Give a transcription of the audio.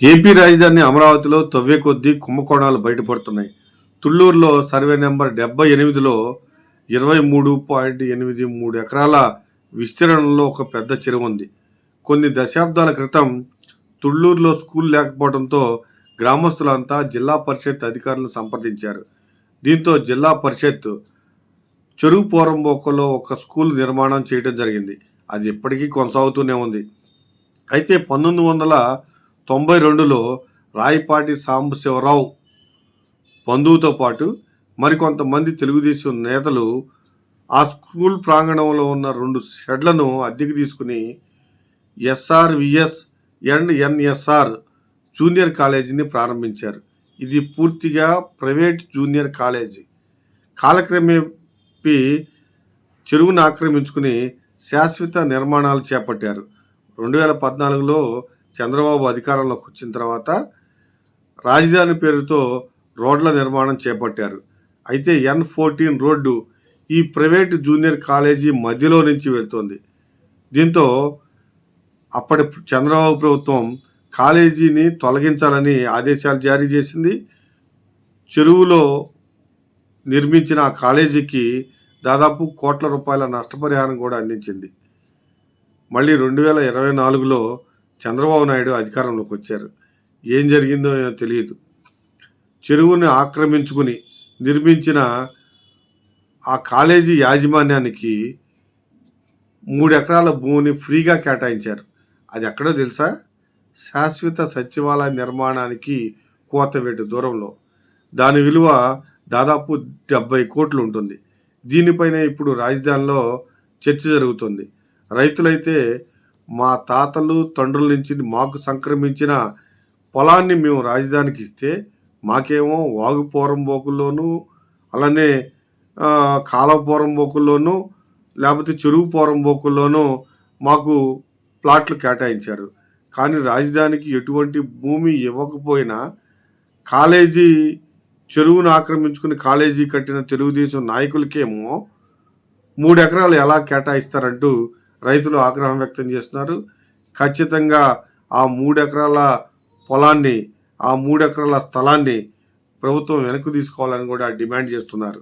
AP రాజధాని అమరావతిలో తవ్వే కొద్దీ కుంభకోణాలు బయటపడుతున్నాయి. తుళ్లూరులో సర్వే నెంబర్ 78లో 23.83 ఎకరాల విస్తీర్ణంలో ఒక పెద్ద చెరువు ఉంది. కొన్ని దశాబ్దాల క్రితం తుళ్లూరులో స్కూల్ లేకపోవడంతో గ్రామస్తులంతా జిల్లా పరిషత్ అధికారులను సంప్రదించారు. దీంతో జిల్లా పరిషత్ చెరువు పోరంబోకలో ఒక స్కూల్ నిర్మాణం చేయడం జరిగింది. అది ఇప్పటికీ కొనసాగుతూనే ఉంది. అయితే 1992లో రాయపాటి సాంబశివరావు బంధువుతో పాటు మరికొంతమంది తెలుగుదేశం నేతలు ఆ స్కూల్ ప్రాంగణంలో ఉన్న 2 షెడ్లను అద్దెకు తీసుకుని ఎస్ఆర్విఎస్ అండ్ ఎన్ఎస్ఆర్ జూనియర్ కాలేజీని ప్రారంభించారు. ఇది పూర్తిగా ప్రైవేట్ జూనియర్ కాలేజీ. కాలక్రమేపీ చెరువును ఆక్రమించుకుని శాశ్వత నిర్మాణాలు చేపట్టారు. 2014లో చంద్రబాబు అధికారంలోకి వచ్చిన తర్వాత రాజధాని పేరుతో రోడ్ల నిర్మాణం చేపట్టారు. అయితే N14 రోడ్డు ఈ ప్రైవేటు జూనియర్ కాలేజీ మధ్యలో నుంచి వెళ్తోంది. దీంతో అప్పటి చంద్రబాబు ప్రభుత్వం కాలేజీని తొలగించాలని ఆదేశాలు జారీ చేసింది. చెరువులో నిర్మించిన ఆ కాలేజీకి దాదాపు కోట్ల రూపాయల నష్టపరిహారం కూడా అందించింది. మళ్ళీ 2024లో చంద్రబాబు నాయుడు అధికారంలోకి వచ్చారు. ఏం జరిగిందో తెలియదు. చెరువుని ఆక్రమించుకుని నిర్మించిన ఆ కాలేజీ యాజమాన్యానికి 3 ఎకరాల భూమిని ఫ్రీగా కేటాయించారు. అది ఎక్కడో తెలుసా? శాశ్వత సచివాలయ నిర్మాణానికి కోతవేటు దూరంలో. దాని విలువ దాదాపు 70 కోట్లు ఉంటుంది. దీనిపైన ఇప్పుడు రాజధానిలో చర్చ జరుగుతుంది. రైతులైతే మా తాతలు తండ్రుల నుంచి మాకు సంక్రమించిన పొలాన్ని మేము రాజధానికి ఇస్తే మాకేమో వాగు పోరంబోకుల్లోనూ అలానే కాలువ పోరంబోకుల్లోనూ లేకపోతే చెరువు పోరంబోకుల్లోనూ మాకు ప్లాట్లు కేటాయించారు. కానీ రాజధానికి ఎటువంటి భూమి ఇవ్వకపోయినా కాలేజీ చెరువును ఆక్రమించుకుని కాలేజీ కట్టిన తెలుగుదేశం నాయకులకేమో 3 ఎకరాలు ఎలా కేటాయిస్తారంటూ రైతులు ఆగ్రహం వ్యక్తం చేస్తున్నారు. ఖచ్చితంగా ఆ 3 ఎకరాల పొలాన్ని, ఆ 3 ఎకరాల స్థలాన్ని ప్రభుత్వం వెనక్కి తీసుకోవాలని కూడా డిమాండ్ చేస్తున్నారు.